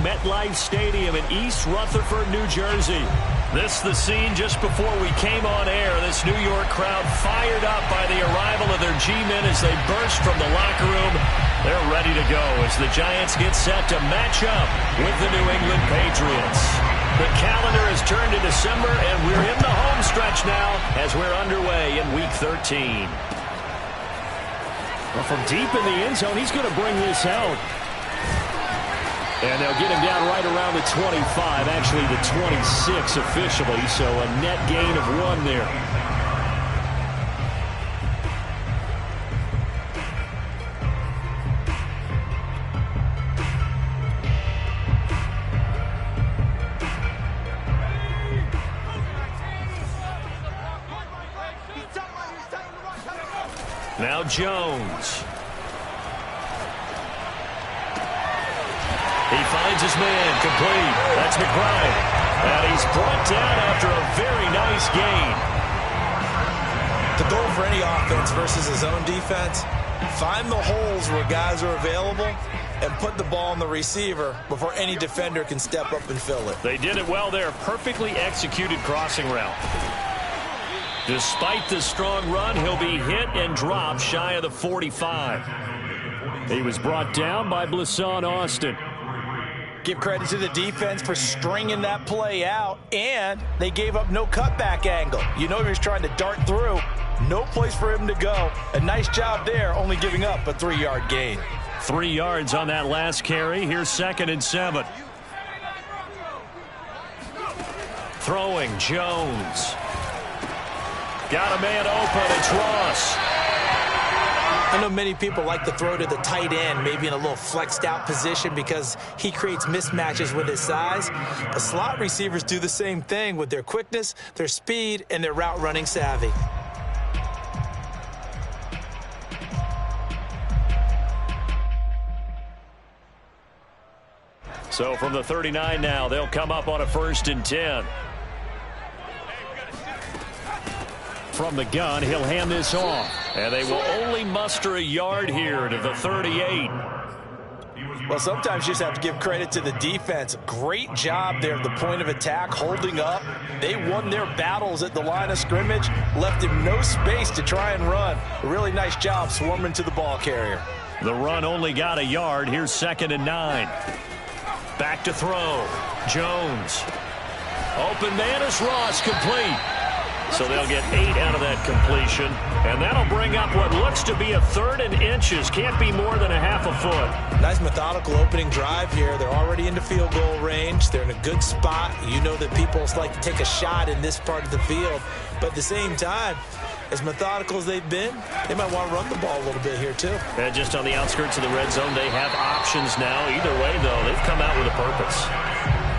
MetLife Stadium in East Rutherford, New Jersey. This the scene just before we came on air. This New York crowd fired up by the arrival of their G-men as they burst from the locker room. They're ready to go as the Giants get set to match up with the New England Patriots. The calendar has turned to December, and we're in the home stretch now as we're underway in Week 13. Well, from deep in the end zone, he's going to bring this out. And they'll get him down right around the 25, actually the 26 officially, so a net gain of 1 there. Now Jones. He finds his man, complete. That's McBride. And he's brought down after a very nice gain. The goal for any offense versus his own defense, find the holes where guys are available and put the ball on the receiver before any defender can step up and fill it. They did it well there. Perfectly executed crossing route. Despite the strong run, he'll be hit and dropped shy of the 45. He was brought down by Blisson Austin. Give credit to the defense for stringing that play out, and they gave up no cutback angle. You know he was trying to dart through. No place for him to go. A nice job there, only giving up a 3-yard gain. 3 yards on that last carry. Here's 2nd and 7. Throwing, Jones. Got a man open. It's Ross. I know many people like to throw to the tight end, maybe in a little flexed out position because he creates mismatches with his size. But slot receivers do the same thing with their quickness, their speed, and their route running savvy. So from the 39 now, they'll come up on a 1st and 10. From the gun, he'll hand this off. And they will only muster a yard here to the 38. Well, sometimes you just have to give credit to the defense. Great job there at the point of attack, holding up. They won their battles at the line of scrimmage, left him no space to try and run. A really nice job swarming to the ball carrier. The run only got a yard. Here's 2nd and 9. Back to throw. Jones. Open man is Ross, complete. So they'll get 8 out of that completion. And that'll bring up what looks to be a 3rd and inches. Can't be more than a half a foot. Nice methodical opening drive here. They're already into field goal range. They're in a good spot. You know that people like to take a shot in this part of the field. But at the same time, as methodical as they've been, they might want to run the ball a little bit here too. And just on the outskirts of the red zone, they have options now. Either way, though, they've come out with a purpose.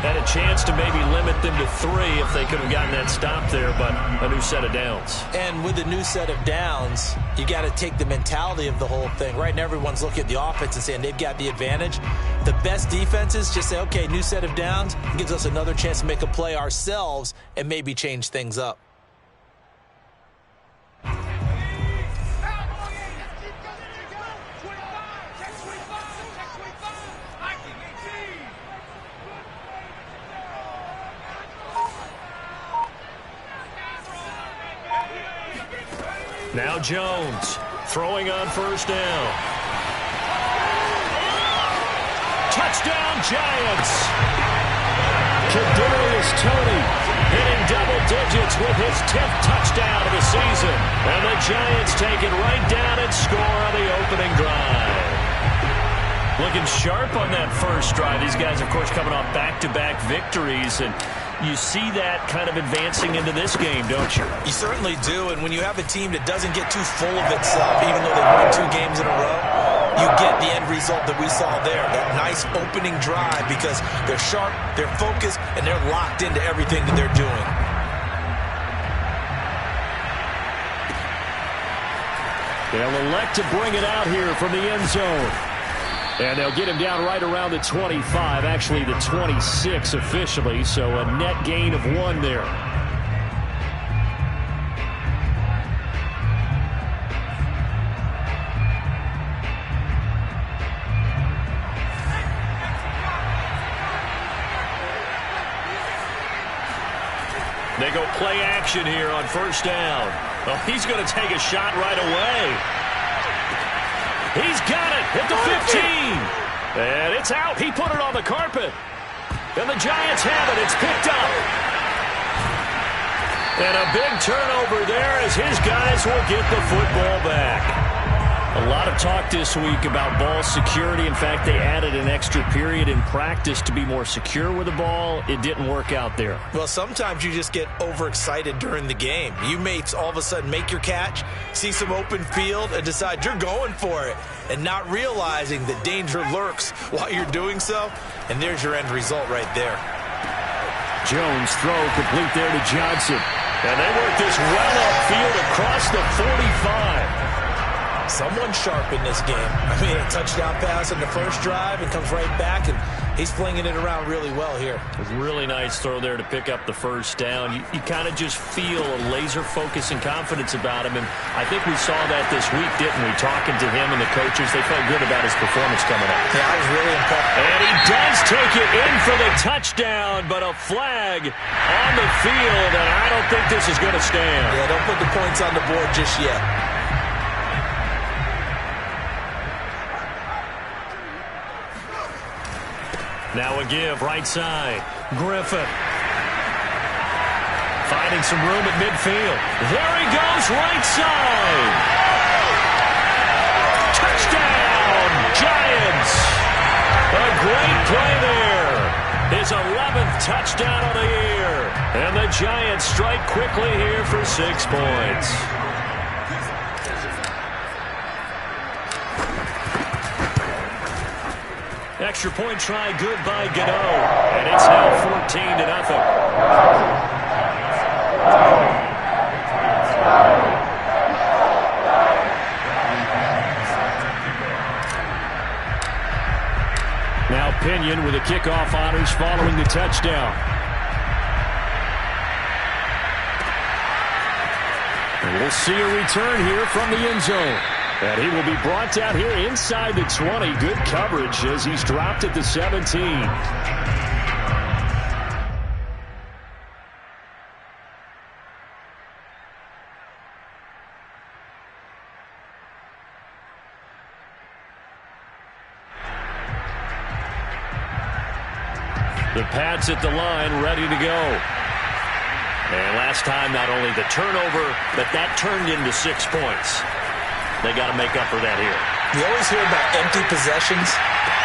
Had a chance to maybe limit them to 3 if they could have gotten that stop there, but a new set of downs. And with a new set of downs, you got to take the mentality of the whole thing. Right now, everyone's looking at the offense and saying they've got the advantage. The best defenses just say, okay, new set of downs. It gives us another chance to make a play ourselves and maybe change things up. Now Jones throwing on 1st down. Touchdown Giants. Kadarius Toney hitting double digits with his 10th touchdown of the season. And the Giants take it right down and score on the opening drive. Looking sharp on that first drive. These guys, of course, coming off back-to-back victories, and you see that kind of advancing into this game, don't you? You certainly do, and when you have a team that doesn't get too full of itself, even though they've won 2 games in a row, you get the end result that we saw there, that nice opening drive, because they're sharp, they're focused, and they're locked into everything that they're doing. They'll elect to bring it out here from the end zone. And they'll get him down right around the 25, actually the 26 officially, so a net gain of 1 there. They go play action here on first down. Well, he's going to take a shot right away. He's got it at the 15. And it's out. He put it on the carpet. And the Giants have it. It's picked up. And a big turnover there as his guys will get the football back. A lot of talk this week about ball security. In fact, they added an extra period in practice to be more secure with the ball. It didn't work out there. Well, sometimes you just get overexcited during the game. You may all of a sudden make your catch, see some open field, and decide you're going for it, and not realizing that danger lurks while you're doing so. And there's your end result right there. Jones throw complete there to Johnson. And they work this well upfield across the 45. Someone sharp in this game. I mean, a touchdown pass in the first drive and comes right back, and he's flinging it around really well here. Really nice throw there to pick up the first down. You kind of just feel a laser focus and confidence about him, and I think we saw that this week, didn't we? Talking to him and the coaches, they felt good about his performance coming up. Yeah, I was really impressed. And he does take it in for the touchdown, but a flag on the field, and I don't think this is going to stand. Yeah, don't put the points on the board just yet. Now a give, right side. Griffin. Finding some room at midfield. There he goes, right side. Touchdown, Giants. A great play there. His 11th touchdown of the year. And the Giants strike quickly here for 6 points. Extra point try good by Gano. And it's now 14-0. Now Pinion with the kickoff honors following the touchdown. And we'll see a return here from the end zone. And he will be brought down here inside the 20. Good coverage as he's dropped at the 17. The Pats at the line, ready to go. And last time, not only the turnover, but that turned into 6 points. They got to make up for that here. You always hear about empty possessions,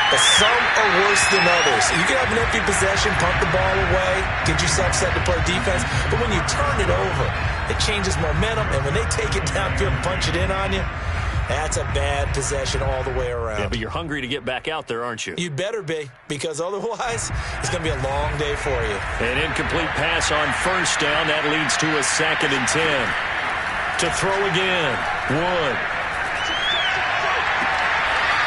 but some are worse than others. You can have an empty possession, punt the ball away, get yourself set to play defense, but when you turn it over, it changes momentum, and when they take it downfield and punch it in on you, that's a bad possession all the way around. Yeah, but you're hungry to get back out there, aren't you? You better be, because otherwise, it's going to be a long day for you. An incomplete pass on first down. That leads to a 2nd and 10. To throw again. Wood.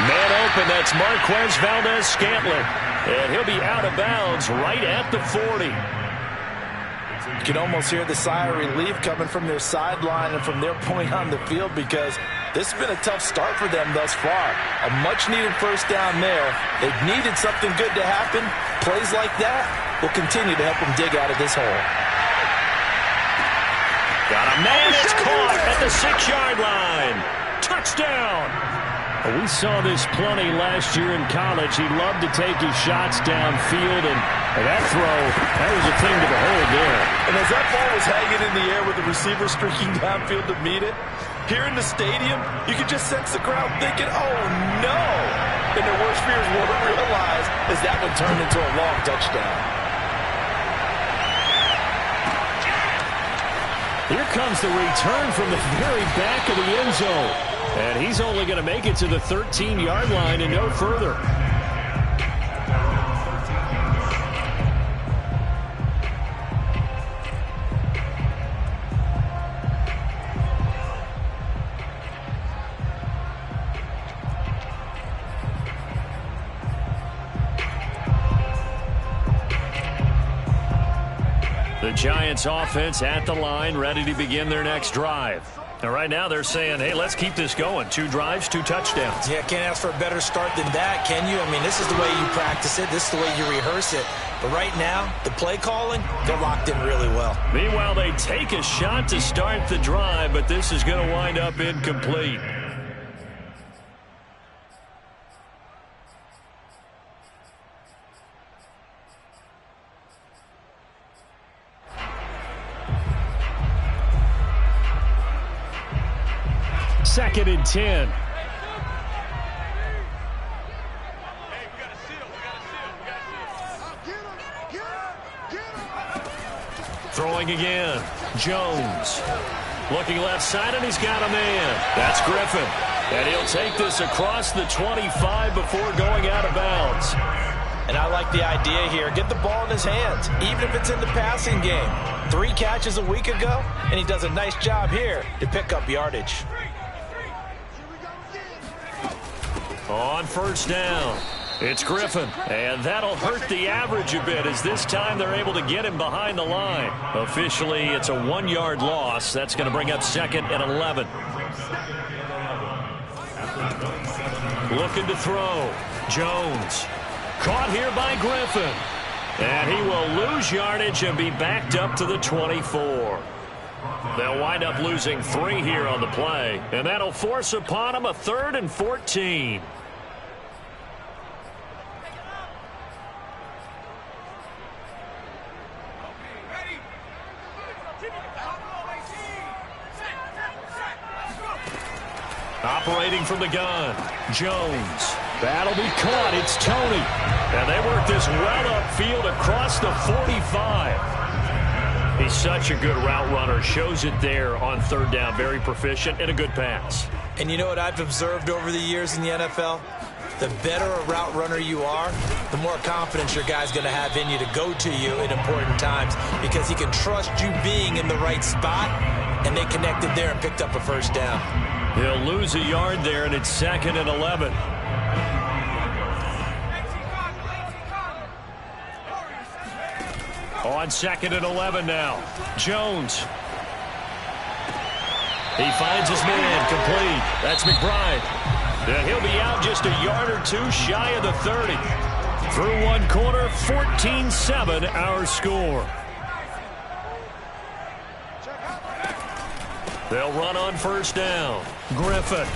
Man open, that's Marquez Valdez-Scantling. And he'll be out of bounds right at the 40. You can almost hear the sigh of relief coming from their sideline and from their point on the field, because this has been a tough start for them thus far. A much-needed first down there. They've needed something good to happen. Plays like that will continue to help them dig out of this hole. Got a man, it's caught at the 6-yard line. Touchdown. We saw this plenty last year in college. He loved to take his shots downfield, and that throw, that was a thing to behold there. And as that ball was hanging in the air with the receiver streaking downfield to meet it, here in the stadium, you could just sense the crowd thinking, oh, no. And their worst fears weren't realized as that one turned into a long touchdown. Here comes the return from the very back of the end zone. And he's only going to make it to the 13-yard line and no further. The Giants offense at the line, ready to begin their next drive. And right now they're saying, hey, let's keep this going. 2 drives, 2 touchdowns. Yeah, can't ask for a better start than that, can you? I mean, this is the way you practice it. This is the way you rehearse it. But right now, the play calling, they're locked in really well. Meanwhile, they take a shot to start the drive, but this is going to wind up incomplete. Second and 10. Throwing again. Jones. Looking left side, and he's got a man. That's Griffin. And he'll take this across the 25 before going out of bounds. And I like the idea here. Get the ball in his hands, even if it's in the passing game. 3 catches a week ago, and he does a nice job here to pick up yardage. On first down, it's Griffin, and that'll hurt the average a bit as this time they're able to get him behind the line. Officially, it's a 1-yard loss. That's going to bring up second and 11. Looking to throw. Jones. Caught here by Griffin. And he will lose yardage and be backed up to the 24. They'll wind up losing 3 here on the play, and that'll force upon them a 3rd and 14. Operating from the gun, Jones. That'll be caught. It's Tony. And they work this well upfield across the 45. He's such a good route runner. Shows it there on 3rd down. Very proficient and a good pass. And you know what I've observed over the years in the NFL? The better a route runner you are, the more confidence your guy's going to have in you to go to you at important times because he can trust you being in the right spot, and they connected there and picked up a first down. He'll lose a yard there, and it's 2nd and 11. On 2nd and 11 now. Jones. He finds his man complete. That's McBride. And he'll be out just a yard or 2 shy of the 30. Through one quarter, 14-7 our score. They'll run on first down. Griffin.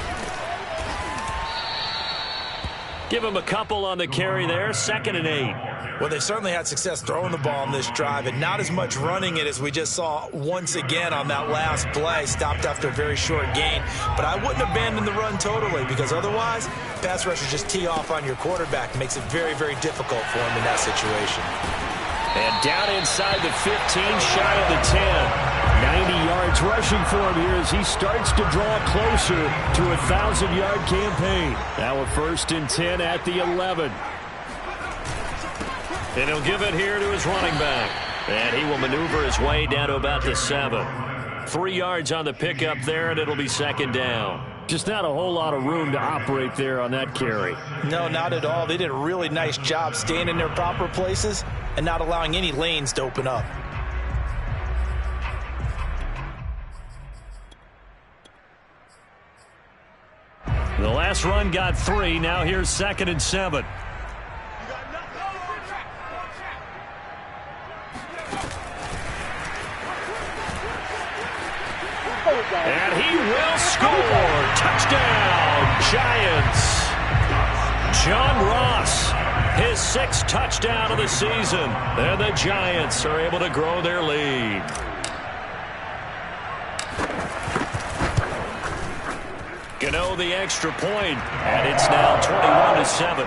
Give him a couple on the carry there. 2nd and 8. Well, they've certainly had success throwing the ball on this drive, and not as much running it as we just saw once again on that last play. Stopped after a very short gain. But I wouldn't abandon the run totally, because otherwise, pass rushers just tee off on your quarterback. It makes it very, very difficult for him in that situation. And down inside the 15, shy of the 10. 90 yards rushing for him here as he starts to draw closer to a 1,000-yard campaign. Now a 1st and 10 at the 11. And he'll give it here to his running back. And he will maneuver his way down to about the 7. 3 yards on the pickup there, and it'll be 2nd down. Just not a whole lot of room to operate there on that carry. No, not at all. They did a really nice job staying in their proper places and not allowing any lanes to open up. The last run got 3. Now here's 2nd and 7. And he will score. Touchdown, Giants. John Ross, his 6th touchdown of the season. And the Giants are able to grow their lead. Gano the extra point, and it's now 21-7.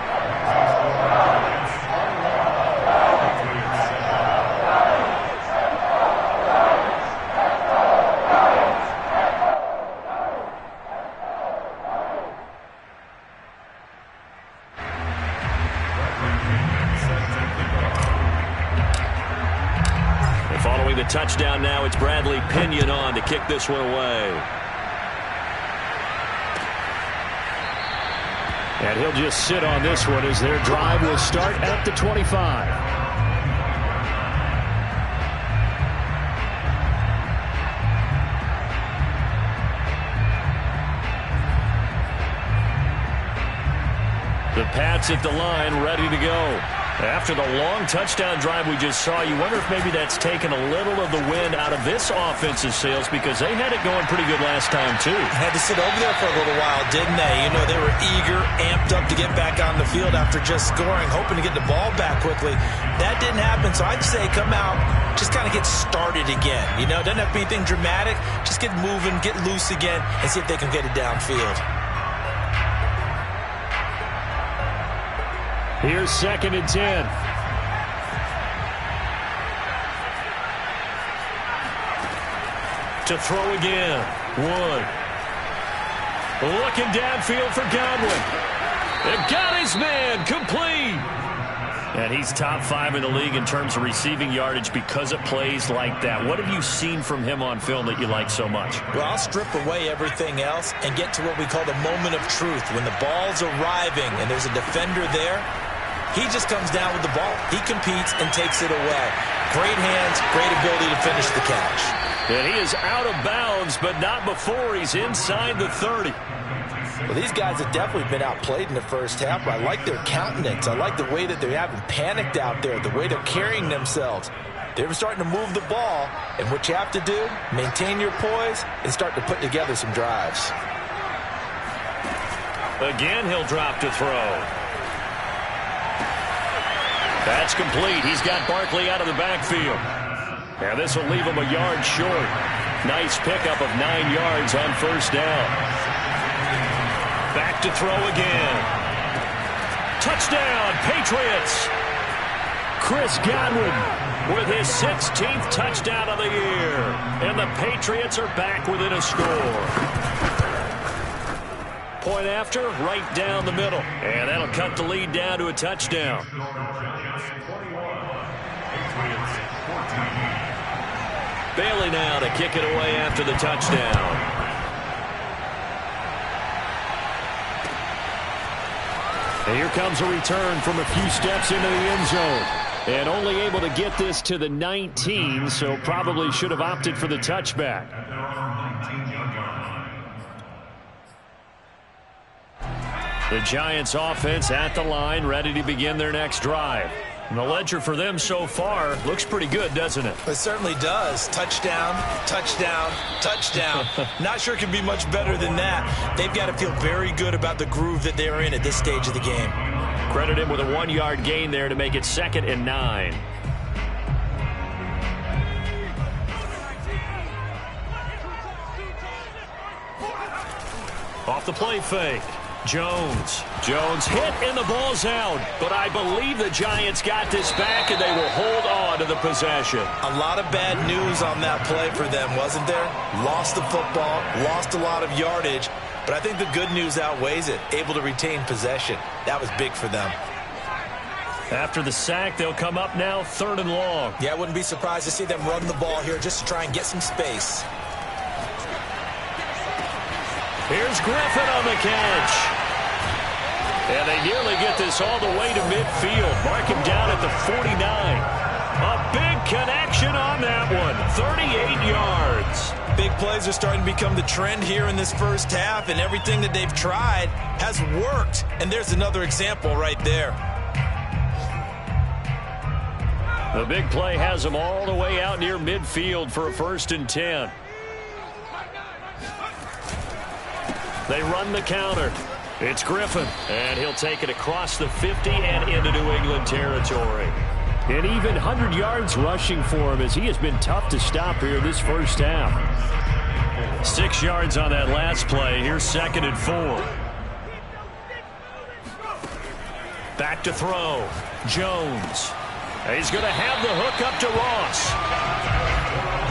Following the touchdown now, it's Bradley Pinion on to kick this one away. And he'll just sit on this one as their drive will start at the 25. The Pats at the line, ready to go. After the long touchdown drive we just saw, you wonder if maybe that's taken a little of the wind out of this offensive sails, because they had it going pretty good last time, too. Had to sit over there for a little while, didn't they? You know, they were eager, amped up to get back on the field after just scoring, hoping to get the ball back quickly. That didn't happen, so I'd say come out, just kind of get started again. You know, doesn't have to be anything dramatic. Just get moving, get loose again, and see if they can get it downfield. Here's 2nd and 10. To throw again. 1. Looking downfield for Godwin. And got his man complete. And he's top 5 in the league in terms of receiving yardage because of plays like that. What have you seen from him on film that you like so much? Well, I'll strip away everything else and get to what we call the moment of truth. When the ball's arriving and there's a defender there, he just comes down with the ball. He competes and takes it away. Great hands, great ability to finish the catch. And he is out of bounds, but not before he's inside the 30. Well, these guys have definitely been outplayed in the first half, but I like their countenance. I like the way that they haven't panicked out there, the way they're carrying themselves. They're starting to move the ball, and what you have to do, maintain your poise and start to put together some drives. Again, he'll drop to throw. That's complete. He's got Barkley out of the backfield. And this will leave him a yard short. Nice pickup of 9 yards on first down. Back to throw again. Touchdown, Patriots. Chris Godwin with his 16th touchdown of the year. And the Patriots are back within a score. Point after, right down the middle. And that'll cut the lead down to a touchdown. Bailey now to kick it away after the touchdown. And here comes a return from a few steps into the end zone. And only able to get this to the 19, so probably should have opted for the touchback. The Giants offense at the line, ready to begin their next drive. And the ledger for them so far looks pretty good, doesn't it? It certainly does. Touchdown, touchdown, touchdown. Not sure it can be much better than that. They've got to feel very good about the groove that they're in at this stage of the game. Credit him with a 1-yard gain there to make it 2nd and 9. Off the play fake. Jones hit and the ball's out, but I believe the Giants got this back and they will hold on to the possession. A lot of bad news on that play for them, wasn't there? Lost the football, lost a lot of yardage, but I think the good news outweighs it. Able to retain possession. That was big for them. After the sack, they'll come up now 3rd and long. Yeah, I wouldn't be surprised to see them run the ball here just to try and get some space. Here's Griffin on the catch. And they nearly get this all the way to midfield. Mark him down at the 49. A big connection on that one. 38 yards. Big plays are starting to become the trend here in this first half, and everything that they've tried has worked. And there's another example right there. The big play has them all the way out near midfield for a 1st and 10. They run the counter. It's Griffin, and he'll take it across the 50 and into New England territory. And even 100 yards rushing for him, as he has been tough to stop here this first half. 6 yards on that last play. Here's 2nd and 4. Back to throw. Jones. He's going to have the hook up to Ross.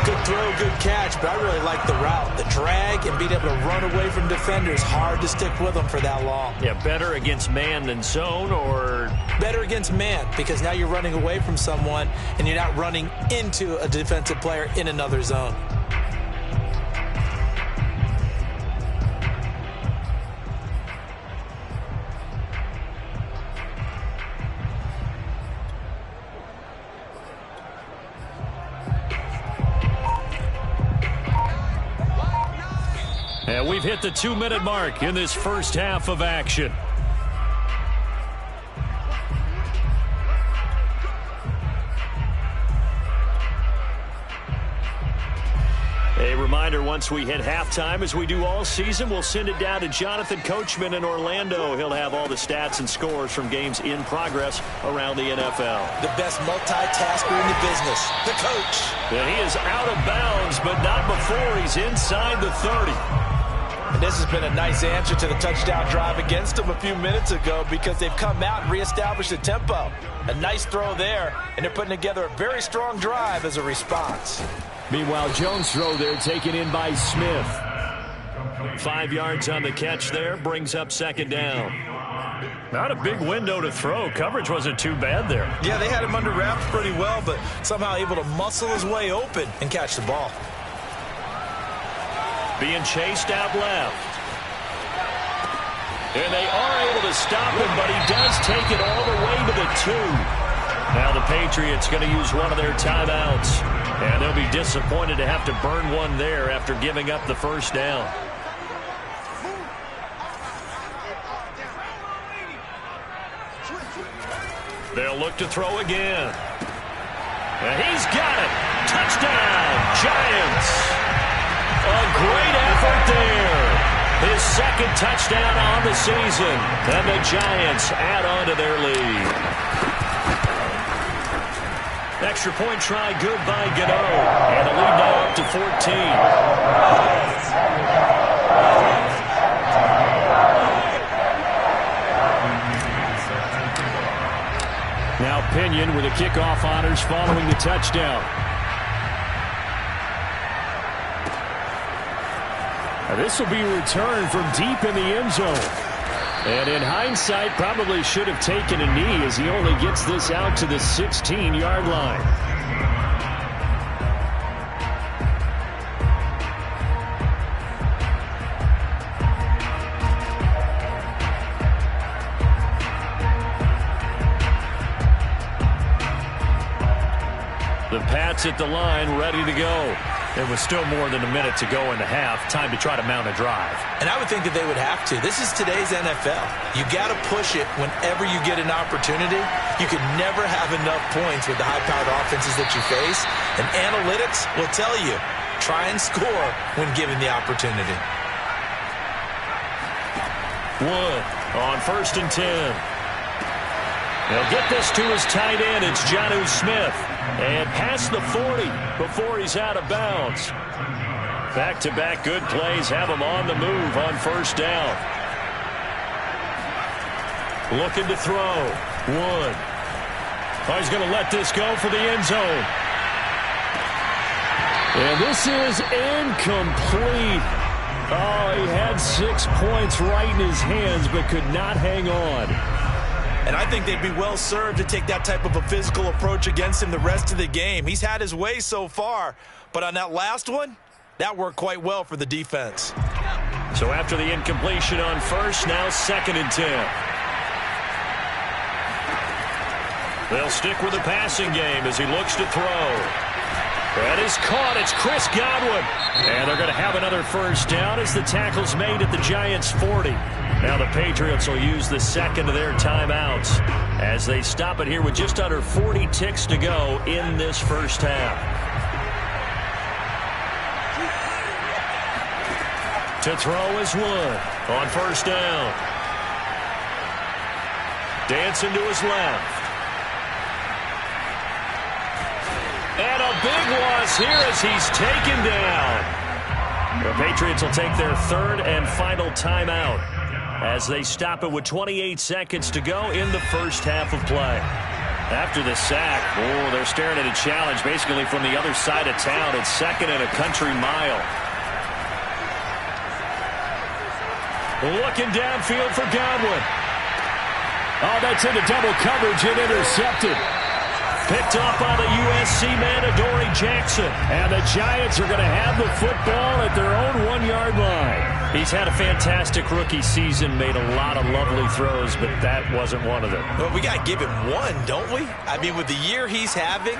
Good throw, good catch, but I really like the route. The drag and being able to run away from defenders, hard to stick with them for that long. Yeah, better against man than zone, or? Better against man, because now you're running away from someone and you're not running into a defensive player in another zone. And we've hit the 2-minute mark in this first half of action. reminder, once we hit halftime, as we do all season, we'll send it down to Jonathan Coachman in Orlando. He'll have all the stats and scores from games in progress around the NFL. The best multitasker in the business, the coach. And he is out of bounds, but not before he's inside the 30. And this has been a nice answer to the touchdown drive against them a few minutes ago, because they've come out and reestablished the tempo. A nice throw there, and they're putting together a very strong drive as a response. Meanwhile, Jones' throw there taken in by Smith. 5 yards on the catch there, brings up second down. Not a big window to throw. Coverage wasn't too bad there. Yeah, they had him under wraps pretty well, but somehow able to muscle his way open and catch the ball. Being chased out left. And they are able to stop him, but he does take it all the way to the 2. Now the Patriots going to use one of their timeouts. And they'll be disappointed to have to burn one there after giving up the first down. They'll look to throw again. And he's got it. Touchdown, Giants. A great effort there. His second touchdown on the season. And the Giants add on to their lead. Extra point try good by Gano. And the lead now up to 14. Now Pinion with the kickoff honors following the touchdown. This will be returned from deep in the end zone. And in hindsight, probably should have taken a knee, as he only gets this out to the 16-yard line. The Pats at the line, ready to go. There was still more than a minute to go in the half. Time to try to mount a drive. And I would think that they would have to. This is today's NFL. You got to push it whenever you get an opportunity. You can never have enough points with the high-powered offenses that you face. And analytics will tell you, try and score when given the opportunity. Wood on 1st and 10. He'll get this to his tight end. It's Jonnu Smith. And past the 40 before he's out of bounds. Back-to-back good plays have him on the move on first down. Looking to throw. Wood. Oh, he's going to let this go for the end zone. And this is incomplete. Oh, he had 6 points right in his hands, but could not hang on. And I think they'd be well served to take that type of a physical approach against him the rest of the game. He's had his way so far, but on that last one, that worked quite well for the defense. So after the incompletion on first, now 2nd and 10. They'll stick with the passing game as he looks to throw. That is caught. It's Chris Godwin. And they're going to have another first down as the tackle's made at the Giants' 40. Now the Patriots will use the second of their timeouts as they stop it here with just under 40 ticks to go in this first half. To throw is Wood on first down. Dancing to his left. And a big loss here as he's taken down. The Patriots will take their 3rd and final timeout as they stop it with 28 seconds to go in the first half of play. After the sack, they're staring at a challenge basically from the other side of town. It's 2nd and a country mile. Looking downfield for Godwin. Oh, that's into double coverage and intercepted. Picked up by the USC man, Adoree Jackson. And the Giants are going to have the football at their own 1-yard line. He's had a fantastic rookie season, made a lot of lovely throws, but that wasn't one of them. Well, we got to give him one, don't we? I mean, with the year he's having,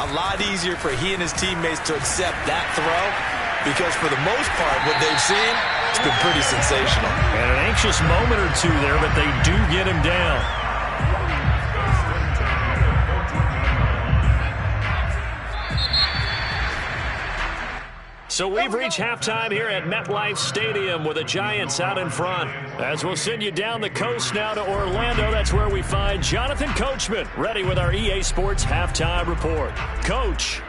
a lot easier for he and his teammates to accept that throw, because for the most part, what they've seen, it's been pretty sensational. And an anxious moment or two there, but they do get him down. So we've reached halftime here at MetLife Stadium with the Giants out in front. As we'll send you down the coast now to Orlando, that's where we find Jonathan Coachman ready with our EA Sports halftime report. Coach.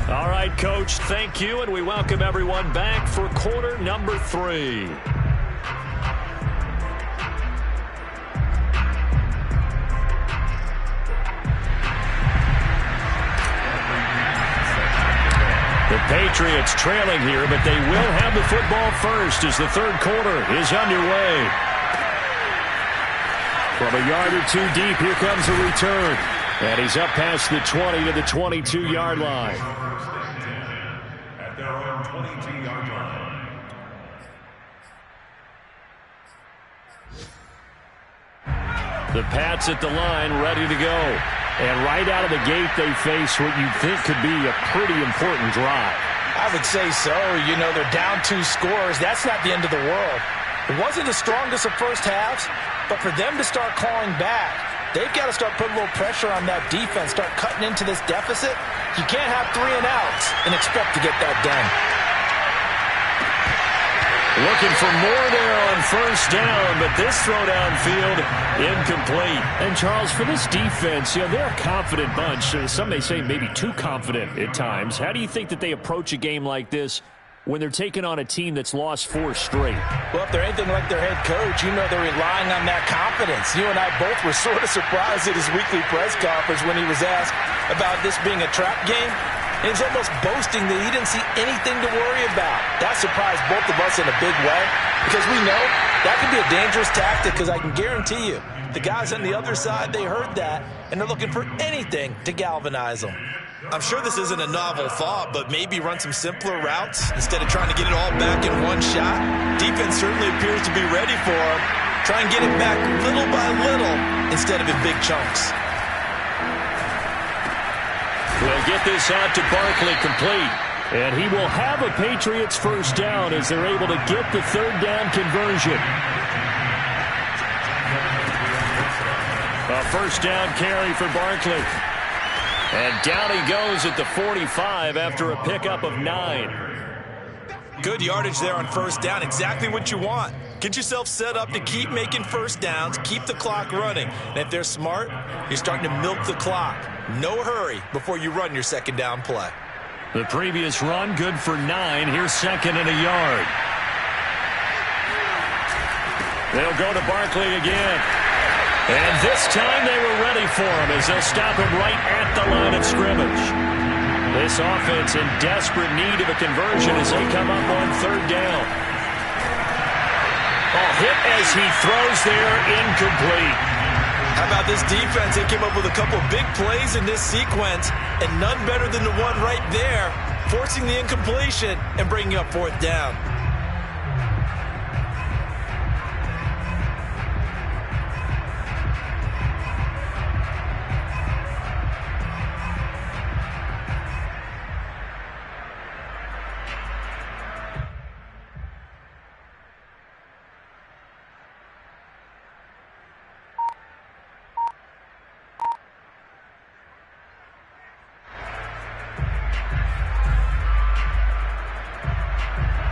All right, Coach, thank you, and we welcome everyone back for quarter number 3. The Patriots trailing here, but they will have the football first as the third quarter is underway. From a yard or two deep, here comes a return. And he's up past the 20 to the 22-yard line. At their own 22-yard line. The Pats at the line, ready to go. And right out of the gate, they face what you think could be a pretty important drive. I would say so. You know, they're down 2 scores. That's not the end of the world. It wasn't the strongest of first halves, but for them to start clawing back, they've got to start putting a little pressure on that defense, start cutting into this deficit. You can't have 3 and outs and expect to get that done. Looking for more there on first down, but this throw downfield incomplete. And, Charles, for this defense, you know, they're a confident bunch. Some may say maybe too confident at times. How do you think that they approach a game like this when they're taking on a team that's lost 4 straight? Well, if they're anything like their head coach, you know they're relying on that confidence. You and I both were sort of surprised at his weekly press conference when he was asked about this being a trap game. And he's almost boasting that he didn't see anything to worry about. That surprised both of us in a big way because we know that could be a dangerous tactic because I can guarantee you the guys on the other side, they heard that, and they're looking for anything to galvanize them. I'm sure this isn't a novel thought, but maybe run some simpler routes instead of trying to get it all back in one shot. Defense certainly appears to be ready for him. Try and get it back little by little instead of in big chunks. We'll get this out to Barkley complete. And he will have a Patriots first down as they're able to get the third down conversion. A first down carry for Barkley. And down he goes at the 45 after a pickup of 9. Good yardage there on first down. Exactly what you want. Get yourself set up to keep making first downs, keep the clock running. And if they're smart, you're starting to milk the clock. No hurry before you run your second down play. The previous run, good for 9. Here's second and a yard. They'll go to Barkley again. And this time they were ready for him as they'll stop him right at the line of scrimmage. This offense in desperate need of a conversion as they come up on third down. Hit as he throws there, incomplete. How about this defense? They came up with a couple of big plays in this sequence, and none better than the one right there, forcing the incompletion and bringing up fourth down.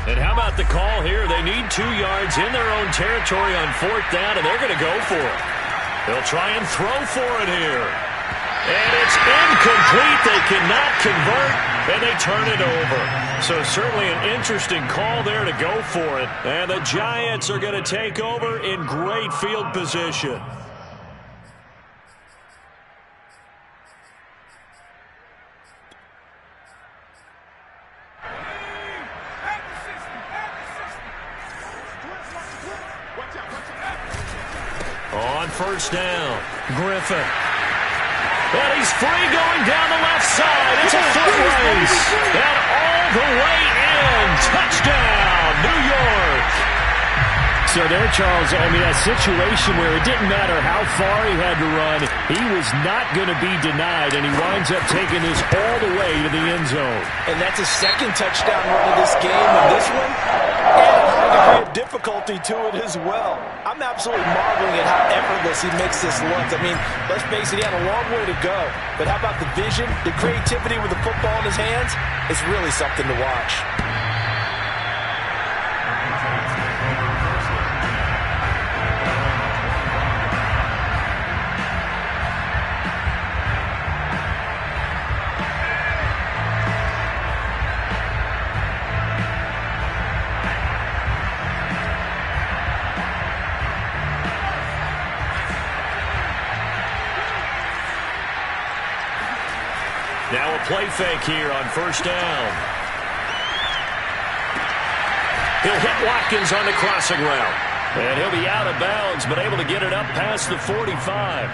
And how about the call here? They need 2 yards in their own territory on fourth down, and they're going to go for it. They'll try and throw for it here. And it's incomplete. They cannot convert, and they turn it over. So certainly an interesting call there to go for it. And the Giants are going to take over in great field position. On first down, Griffin. And he's free going down the left side. It's a foot race. And all the way in. Touchdown, New York. So there, Charles, I mean, a situation where it didn't matter how far he had to run, he was not going to be denied, and he winds up taking this all the way to the end zone. And that's his second touchdown run of this game, and this one added a high degree of difficulty to it as well. I'm absolutely marveling at how effortless he makes this look. I mean, let's face it, he had a long way to go, but how about the vision, the creativity with the football in his hands? It's really something to watch. Now a play fake here on first down. He'll hit Watkins on the crossing route. And he'll be out of bounds, but able to get it up past the 45.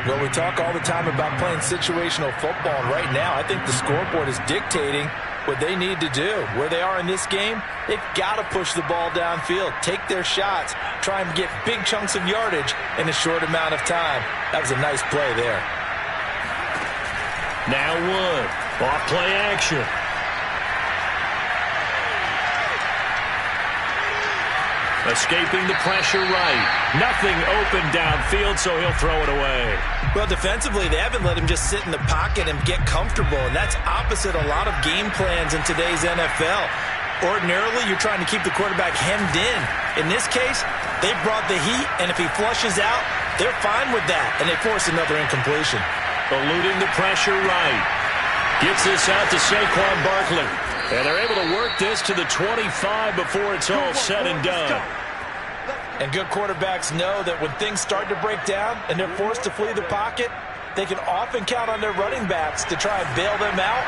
Well, we talk all the time about playing situational football, and right now I think the scoreboard is dictating what they need to do. Where they are in this game, they've got to push the ball downfield, take their shots, try and get big chunks of yardage in a short amount of time. That was a nice play there. Now Wood, off play action. Escaping the pressure right. Nothing open downfield, so he'll throw it away. Well, defensively, they haven't let him just sit in the pocket and get comfortable, and that's opposite a lot of game plans in today's NFL. Ordinarily, you're trying to keep the quarterback hemmed in. In this case, they brought the heat, and if he flushes out, they're fine with that, and they force another incompletion. Eluding the pressure right. Gets this out to Saquon Barkley. And they're able to work this to the 25 before it's all said and done. And good quarterbacks know that when things start to break down and they're forced to flee the pocket, they can often count on their running backs to try and bail them out.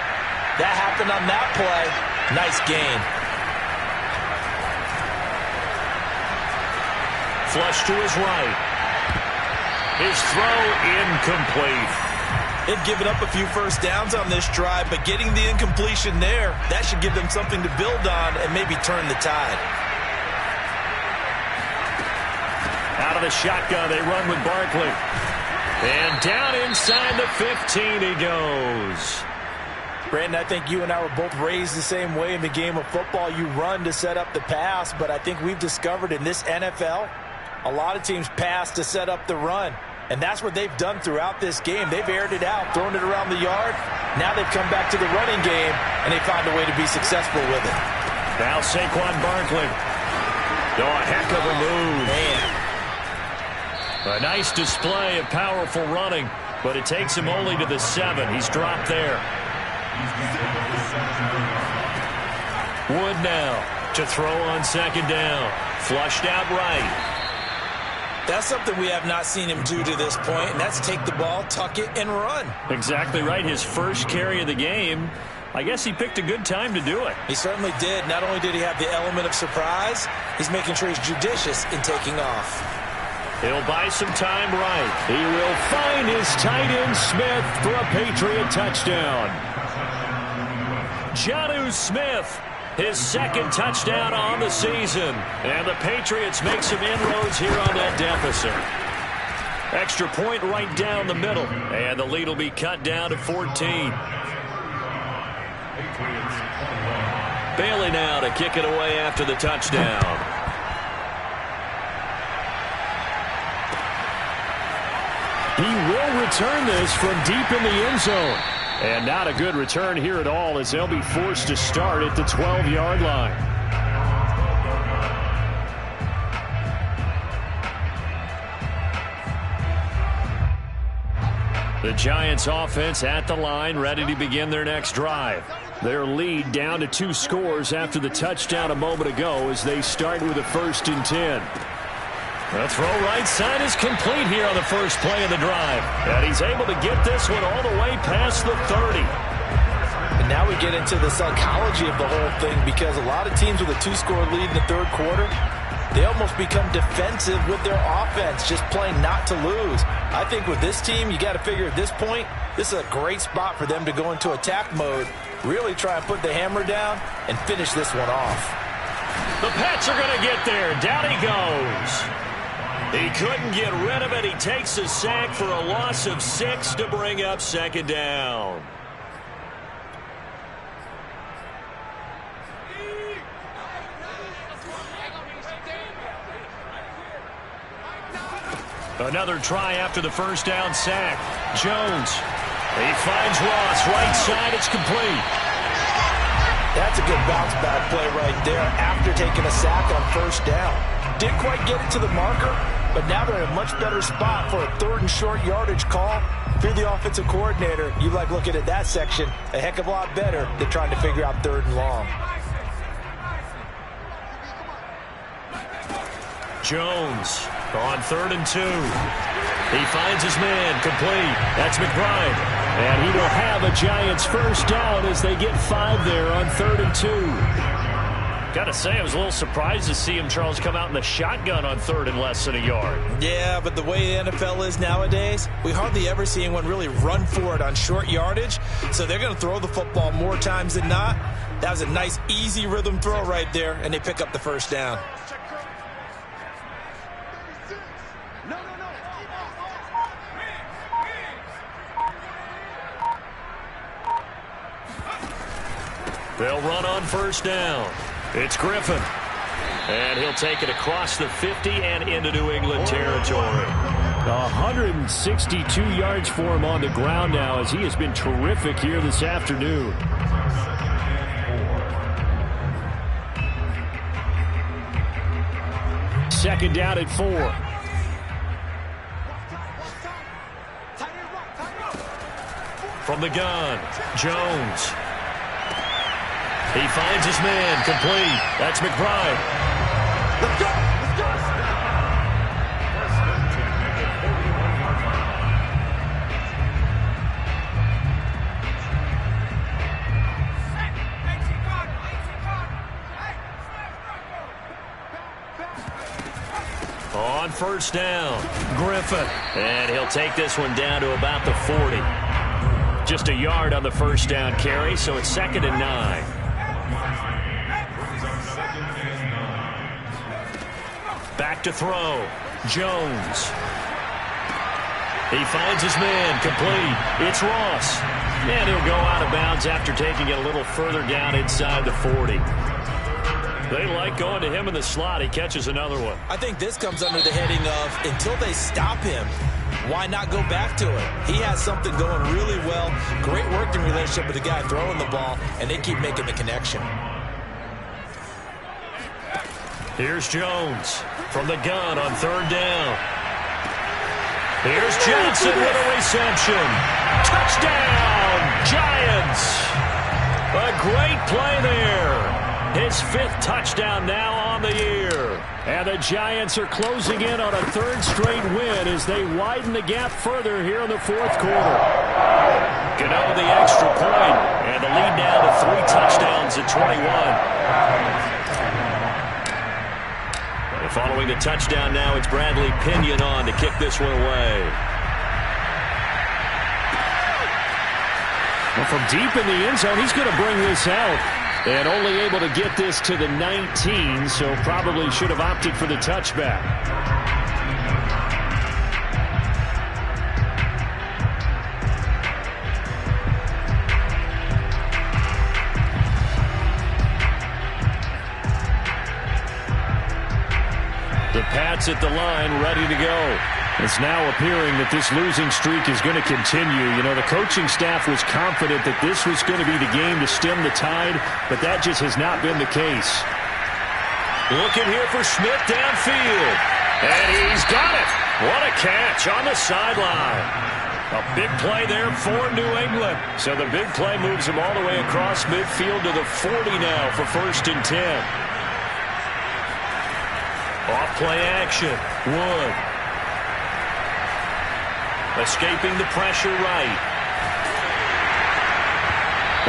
That happened on that play. Nice gain. Flush to his right. His throw incomplete. They've given up a few first downs on this drive, but getting the incompletion there, that should give them something to build on and maybe turn the tide. Out of the shotgun, they run with Barkley. And down inside the 15 he goes. Brandon, I think you and I were both raised the same way in the game of football. You run to set up the pass, but I think we've discovered in this NFL, a lot of teams pass to set up the run. And that's what they've done throughout this game. They've aired it out, thrown it around the yard. Now they've come back to the running game, and they find a way to be successful with it. Now Saquon Barkley. Oh, a heck of a move. Man. A nice display of powerful running, but it takes him only to the 7. He's dropped there. Wood now to throw on second down. Flushed out right. That's something we have not seen him do to this point, and that's take the ball, tuck it, and run. Exactly right. His first carry of the game. I guess he picked a good time to do it. He certainly did. Not only did he have the element of surprise, he's making sure he's judicious in taking off. He'll buy some time right. He will find his tight end Smith for a Patriot touchdown. Jonnu Smith, his second touchdown on the season. And the Patriots make some inroads here on that deficit. Extra point right down the middle. And the lead will be cut down to 14. Bailey now to kick it away after the touchdown. He will return this from deep in the end zone. And not a good return here at all, as they'll be forced to start at the 12-yard line. The Giants offense at the line, ready to begin their next drive. Their lead down to 2 scores after the touchdown a moment ago as they start with a 1st and 10. The throw right side is complete here on the first play of the drive. And he's able to get this one all the way past the 30. And now we get into the psychology of the whole thing, because a lot of teams with a 2-score lead in the third quarter, they almost become defensive with their offense, just playing not to lose. I think with this team, you got to figure at this point, this is a great spot for them to go into attack mode, really try and put the hammer down and finish this one off. The Pats are going to get there. Down he goes. He couldn't get rid of it. He takes a sack for a loss of 6 to bring up second down. Another try after the first down sack. Jones. He finds Ross. Right side. It's complete. That's a good bounce back play right there after taking a sack on first down. Didn't quite get it to the marker, but now they're in a much better spot for a 3rd and short yardage call. If you're the offensive coordinator, you like looking at that section a heck of a lot better than trying to figure out 3rd and long. Jones on 3rd and 2. He finds his man, complete. That's McBride. And he will have a Giants first down as they get 5 there on 3rd and 2. Got to say, I was a little surprised to see him, Charles, come out in the shotgun on 3rd and less than a yard. Yeah, but the way the NFL is nowadays, we hardly ever see anyone really run for it on short yardage. So they're going to throw the football more times than not. That was a nice, easy rhythm throw right there, and they pick up the first down. They'll run on first down. It's Griffin. And he'll take it across the 50 and into New England territory. 162 yards for him on the ground now as he has been terrific here this afternoon. Second down at 4. From the gun, Jones. He finds his man, complete. That's McBride. Let's go! Let's go! On first down, Griffin. And he'll take this one down to about the 40. Just a yard on the first down carry, so it's 2nd and 9. Back to throw. Jones. He finds his man, complete. It's Ross. And he'll go out of bounds after taking it a little further down inside the 40. They like going to him in the slot. He catches another one. I think this comes under the heading of until they stop him, why not go back to it? He has something going really well. Great working relationship with the guy throwing the ball, and they keep making the connection. Here's Jones from the gun on 3rd down. Here's Johnson with a reception. Touchdown, Giants. A great play there. His 5th touchdown now on the year. And the Giants are closing in on a 3rd straight win as they widen the gap further here in the 4th quarter. Gano the extra point, and the lead now to 3 touchdowns at 21. Following the touchdown now, it's Bradley Pinion on to kick this one away. Well, from deep in the end zone, he's going to bring this out. And only able to get this to the 19, so probably should have opted for the touchback. The Pats at the line, ready to go. It's now appearing that this losing streak is going to continue. You know, the coaching staff was confident that this was going to be the game to stem the tide, but that just has not been the case. Looking here for Smith downfield. And he's got it. What a catch on the sideline. A big play there for New England. So the big play moves him all the way across midfield to the 40 now for 1st and 10. Off play action. Wood. Escaping the pressure right.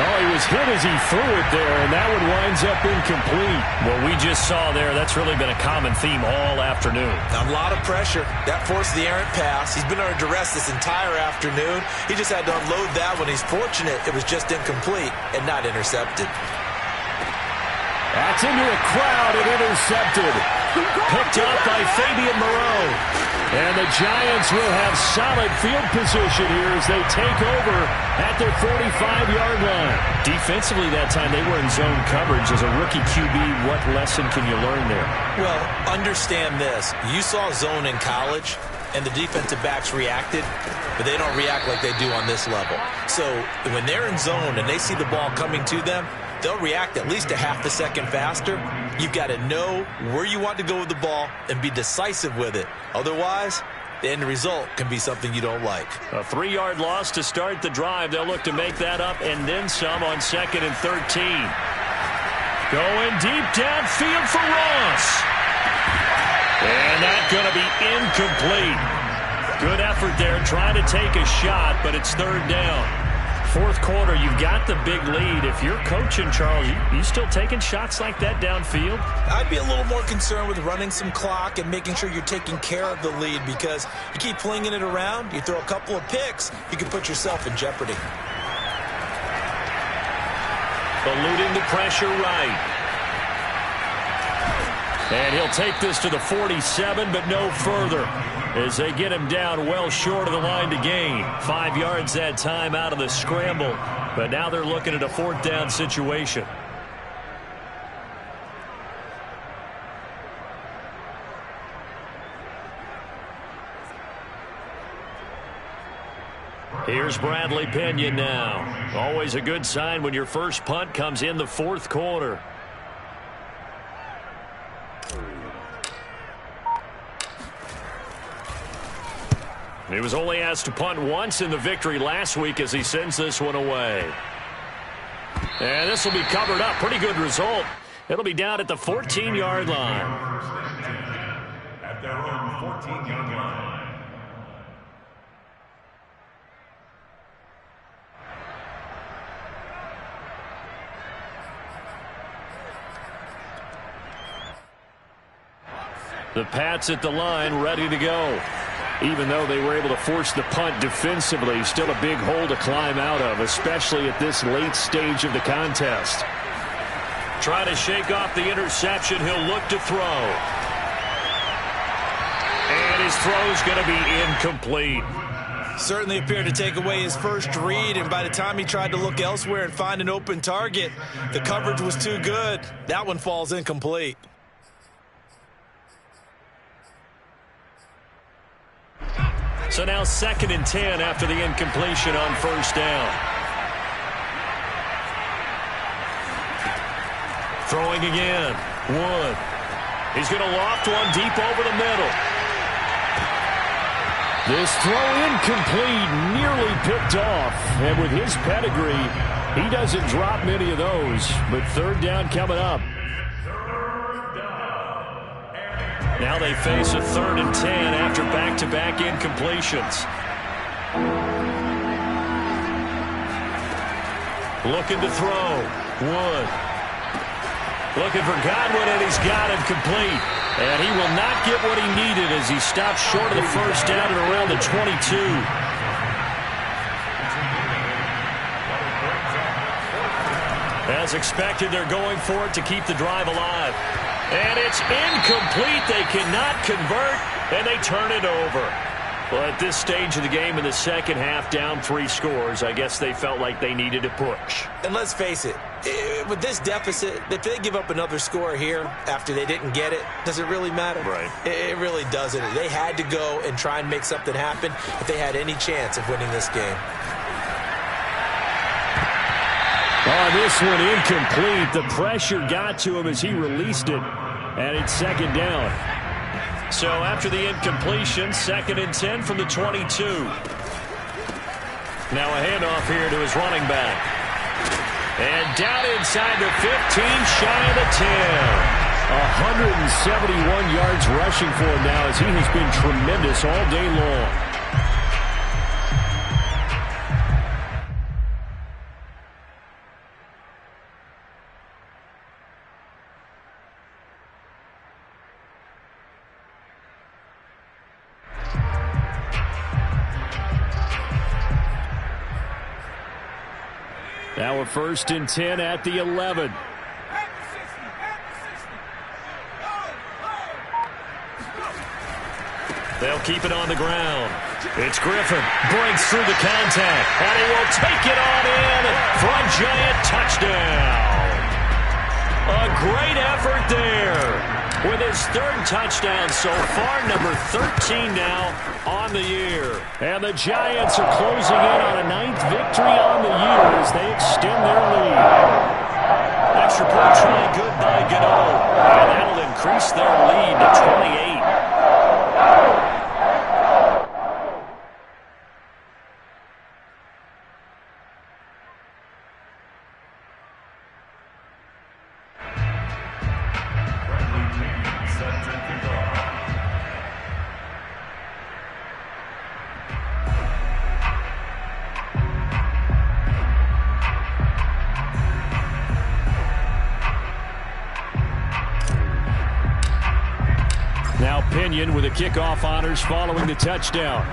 Oh, he was hit as he threw it there, and that one winds up incomplete. What we just saw there, that's really been a common theme all afternoon. A lot of pressure. That forced the errant pass. He's been under duress this entire afternoon. He just had to unload that one. He's fortunate it was just incomplete and not intercepted. At That's into a crowd and intercepted. Picked up by Fabian Moreau. And the Giants will have solid field position here as they take over at their 45-yard line. Defensively that time, they were in zone coverage. As a rookie QB, what lesson can you learn there? Well, understand this. You saw zone in college, and the defensive backs reacted, but they don't react like they do on this level. So when they're in zone and they see the ball coming to them, they'll react at least a half a second faster. You've got to know where you want to go with the ball and be decisive with it. Otherwise, the end result can be something you don't like. A 3-yard loss to start the drive. They'll look to make that up and then some on 2nd and 13. Going deep downfield for Ross. And that's going to be incomplete. Good effort there trying to take a shot, but it's 3rd down. 4th quarter, you've got the big lead. If you're coaching, Charles, you still taking shots like that downfield? I'd be a little more concerned with running some clock and making sure you're taking care of the lead, because you keep flinging it around, you throw a couple of picks, you can put yourself in jeopardy. Eluding the pressure right. And he'll take this to the 47, but no further, as they get him down well short of the line to gain. 5 yards that time out of the scramble, but now they're looking at a 4th down situation. Here's Bradley Pinion now. Always a good sign when your first punt comes in the 4th quarter. He was only asked to punt once in the victory last week as he sends this one away. And this will be covered up. Pretty good result. It'll be down at the 14-yard line. At their own 14-yard line. The Pats at the line, ready to go. Even though they were able to force the punt defensively, still a big hole to climb out of, especially at this late stage of the contest. Trying to shake off the interception, he'll look to throw. And his throw's going to be incomplete. Certainly appeared to take away his first read, and by the time he tried to look elsewhere and find an open target, the coverage was too good. That one falls incomplete. So now 2nd and 10 after the incompletion on 1st down. Throwing again. Wood. He's going to loft one deep over the middle. This throw incomplete, nearly picked off. And with his pedigree, he doesn't drop many of those. But 3rd down coming up. Now they face a 3rd and 10 after back-to-back incompletions. Looking to throw. Wood. Looking for Godwin, and he's got him complete. And he will not get what he needed as he stops short of the 1st down at around the 22. As expected, they're going for it to keep the drive alive. And it's incomplete. They cannot convert, and they turn it over. Well, at this stage of the game in the second half, down 3 scores, I guess they felt like they needed to push. And let's face it, with this deficit, if they give up another score here after they didn't get it, does it really matter? Right. It really doesn't. They had to go and try and make something happen if they had any chance of winning this game. Oh, this one incomplete. The pressure got to him as he released it, and it's 2nd down. So after the incompletion, 2nd and 10 from the 22. Now a handoff here to his running back. And down inside the 15, shy of the 10. 171 yards rushing for him now as he has been tremendous all day long. Now a 1st and 10 at the 11. They'll keep it on the ground. It's Griffin. Breaks through the contact. And he will take it on in for a giant touchdown. A great effort there. With his third touchdown so far, number 13 now on the year. And the Giants are closing in on a 9th victory on the year as they extend their lead. Extra point try good by Gano. And that'll increase their lead to 28. Now Pinion with the kickoff honors following the touchdown.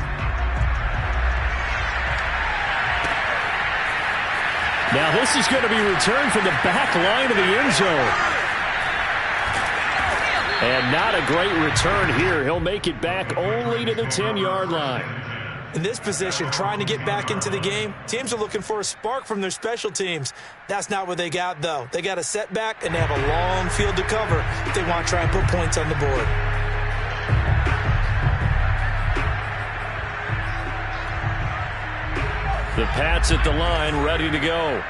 Now this is going to be returned from the back line of the end zone. And not a great return here. He'll make it back only to the 10-yard line. In this position, trying to get back into the game, teams are looking for a spark from their special teams. That's not what they got, though. They got a setback, and they have a long field to cover if they want to try and put points on the board. The Pats at the line, ready to go.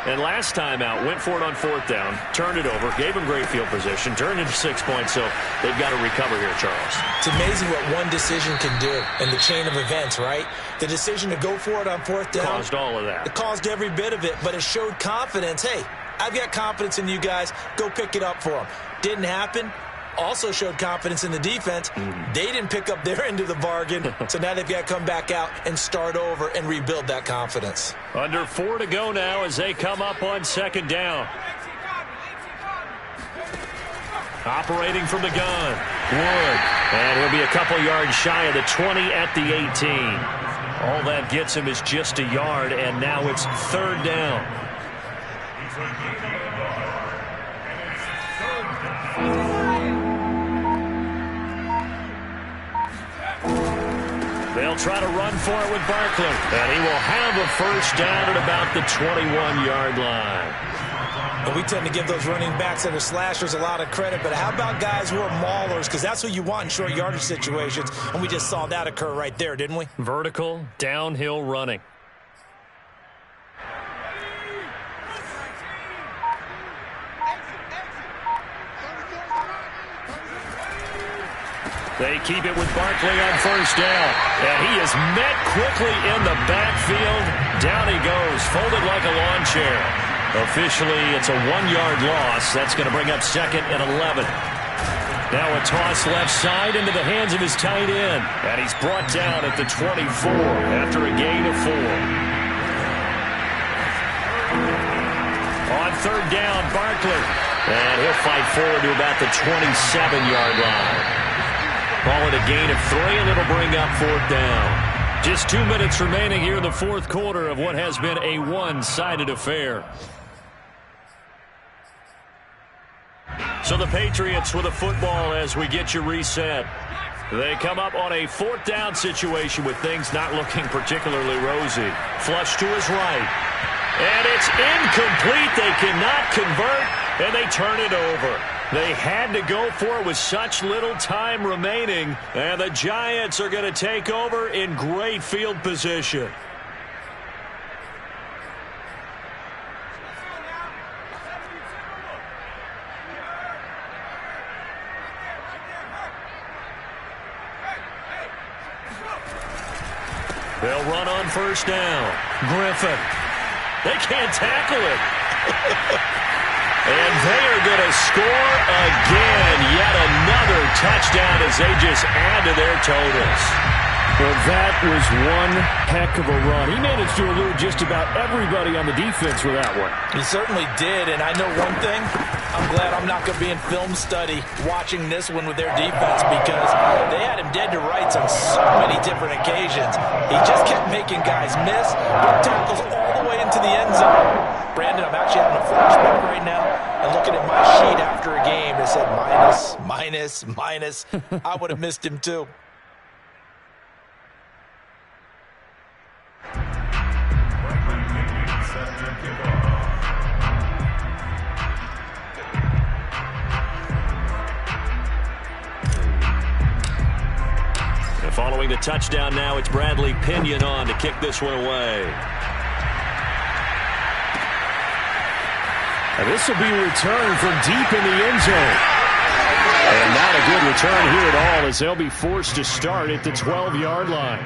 And last time out, went for it on 4th down, turned it over, gave him great field position, turned into 6 points, so they've got to recover here, Charles. It's amazing what one decision can do in the chain of events, right? The decision to go for it on 4th down. Caused all of that. It caused every bit of it, but it showed confidence. Hey, I've got confidence in you guys. Go pick it up for them. Didn't happen. Also showed confidence in the defense. They didn't pick up their end of the bargain, so now they've got to come back out and start over and rebuild that confidence. Under 4 to go now as they come up on 2nd down. Operating from the gun, Wood. And he'll be a couple yards shy of the 20 at the 18. All that gets him is just a yard, and now it's 3rd down. They'll try to run for it with Barkley. And he will have a 1st down at about the 21-yard line. And we tend to give those running backs that are slashers a lot of credit, but how about guys who are maulers? Because that's what you want in short yardage situations, and we just saw that occur right there, didn't we? Vertical, downhill running. They keep it with Barkley on 1st down. And he is met quickly in the backfield. Down he goes, folded like a lawn chair. Officially, it's a 1-yard loss. That's going to bring up 2nd and 11. Now a toss left side into the hands of his tight end. And he's brought down at the 24 after a gain of 4. On 3rd down, Barkley. And he'll fight forward to about the 27-yard line. Call it a gain of 3, and it'll bring up 4th down. Just 2 minutes remaining here in the 4th quarter of what has been a one-sided affair. So the Patriots with a football as we get you reset. They come up on a 4th down situation with things not looking particularly rosy. Flush to his right. And it's incomplete. They cannot convert, and they turn it over. They had to go for it with such little time remaining, and the Giants are going to take over in great field position. They'll run on 1st down. Griffin. They can't tackle it. And they are going to score again. Yet another touchdown as they just add to their totals. Well, that was one heck of a run. He managed to elude just about everybody on the defense with that one. He certainly did, and I know one thing. I'm glad I'm not going to be in film study watching this one with their defense because they had him dead to rights on so many different occasions. He just kept making guys miss, broke tackles all the way into the end zone. Brandon, I'm actually having a flashback right now and looking at my sheet after a game that said minus. I would have missed him too. Following the touchdown now, it's Bradley Pinion on to kick this one away. And this will be a return from deep in the end zone. And not a good return here at all, as they'll be forced to start at the 12-yard line.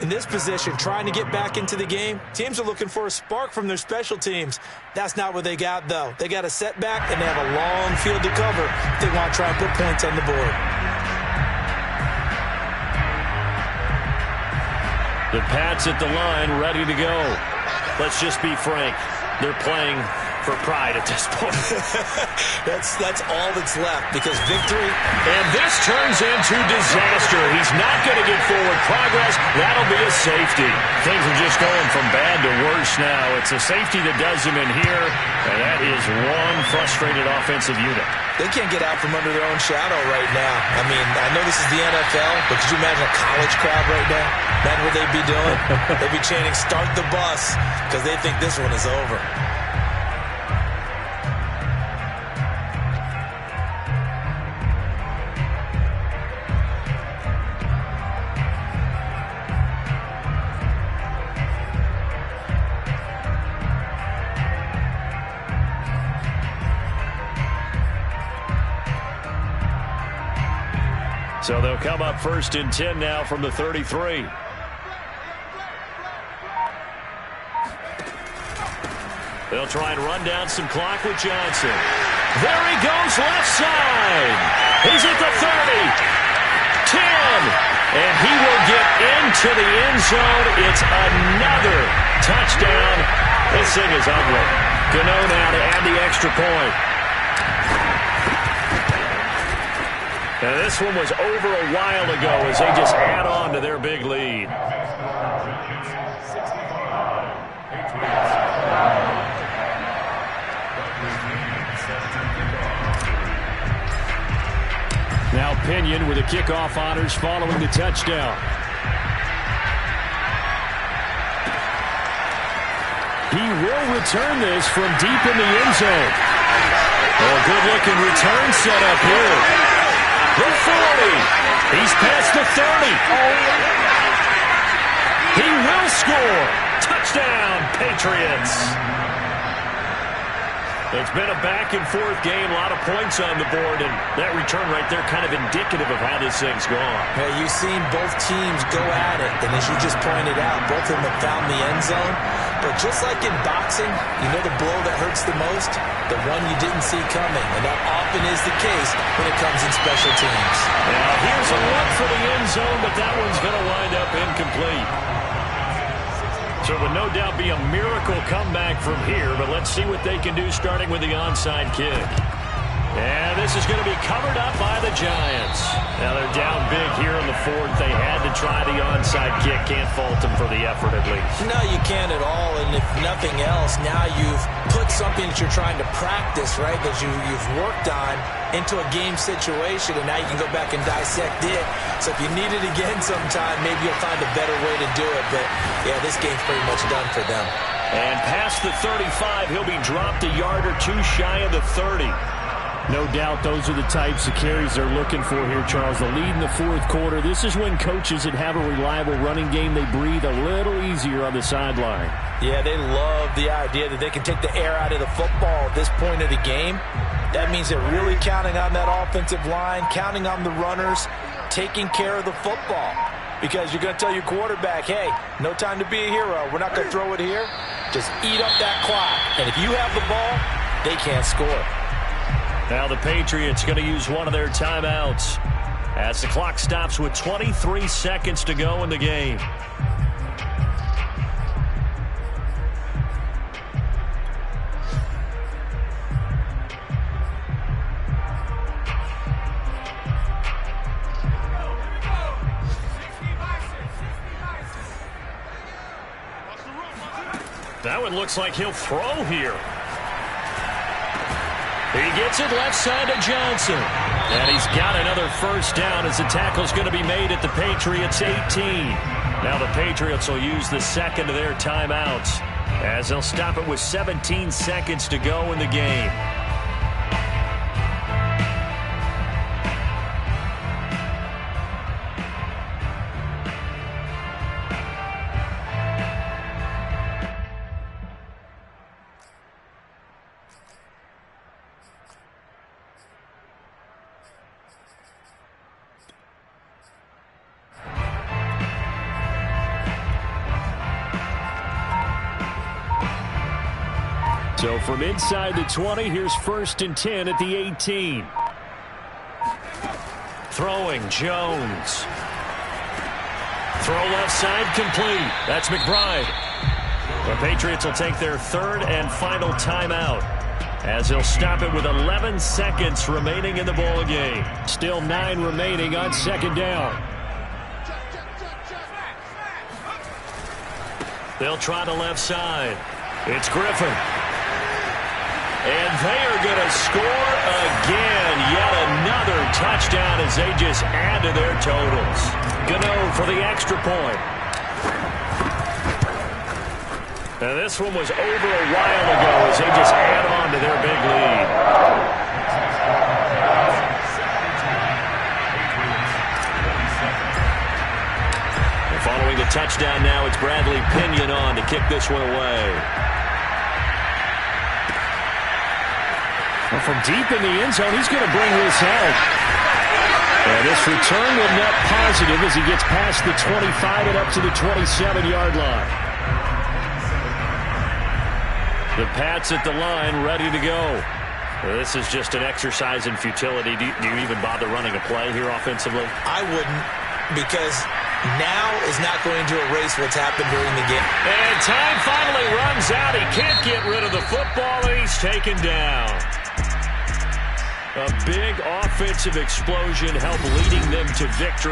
In this position, trying to get back into the game, teams are looking for a spark from their special teams. That's not what they got, though. They got a setback, and they have a long field to cover if they want to try and put points on the board. The Pats at the line, ready to go. Let's just be frank. They're playing for pride at this point. That's all that's left, because victory. And this turns into disaster. He's not going to get forward progress. That'll be a safety. Things are just going from bad to worse now. It's a safety that does him in here, and that is one frustrated offensive unit. They can't get out from under their own shadow right now. I mean, I know this is the NFL, but could you imagine a college crowd right now? Imagine what they'd be doing. They'd be chanting, "Start the bus," because they think this one is over. So they'll come up 1st and 10 now from the 33. They'll try and run down some clock with Johnson. There he goes, left side. He's at the 30. 10. And he will get into the end zone. It's another touchdown. This thing is ugly. Gano now to add the extra point. Now this one was over a while ago as they just add on to their big lead. Now Pinion with the kickoff honors following the touchdown. He will return this from deep in the end zone. Oh, good-looking return set up here. The 40. He's past the 30. He will score. Touchdown, Patriots. It's been a back-and-forth game, a lot of points on the board, and that return right there kind of indicative of how this thing's gone. Hey, you've seen both teams go at it, and as you just pointed out, both of them have found the end zone. But just like in boxing, you know the blow that hurts the most? The one you didn't see coming, and that often is the case when it comes in special teams. Now, here's a look for the end zone, but that one's going to wind up incomplete. So it would no doubt be a miracle comeback from here, but let's see what they can do starting with the onside kick. And this is going to be covered up by the Giants. Now they're down big here in the 4th. They had to try the onside kick. Can't fault them for the effort at least. No, you can't at all. And if nothing else, now you've put something that you're trying to practice, right, that you've worked on into a game situation, and now you can go back and dissect it. So if you need it again sometime, maybe you'll find a better way to do it. But, yeah, this game's pretty much done for them. And past the 35, he'll be dropped a yard or two shy of the 30. No doubt those are the types of carries they're looking for here, Charles. The lead in the 4th quarter. This is when coaches that have a reliable running game, they breathe a little easier on the sideline. Yeah, they love the idea that they can take the air out of the football at this point of the game. That means they're really counting on that offensive line, counting on the runners, taking care of the football. Because you're going to tell your quarterback, hey, no time to be a hero. We're not going to throw it here. Just eat up that clock. And if you have the ball, they can't score. Now the Patriots going to use one of their timeouts as the clock stops with 23 seconds to go in the game. That one looks like he'll throw here. He gets it left side to Johnson. And he's got another first down as the tackle's going to be made at the Patriots 18. Now the Patriots will use the second of their timeouts as they'll stop it with 17 seconds to go in the game. So from inside the 20, here's 1st and 10 at the 18. Throwing, Jones. Throw left side, complete. That's McBride. The Patriots will take their 3rd and final timeout, as they'll stop it with 11 seconds remaining in the ball game. Still 9 remaining on 2nd down. They'll try the left side. It's Griffin. And they are going to score again. Yet another touchdown as they just add to their totals. Gano for the extra point. Now this one was over a while ago as they just add on to their big lead. And following the touchdown now, it's Bradley Pinion on to kick this one away. Well, from deep in the end zone, he's going to bring this out. And this return will net positive as he gets past the 25 and up to the 27-yard line. The Pats at the line, ready to go. This is just an exercise in futility. Do you even bother running a play here offensively? I wouldn't, because now is not going to erase what's happened during the game. And time finally runs out. He can't get rid of the football, and he's taken down. A big offensive explosion helped leading them to victory.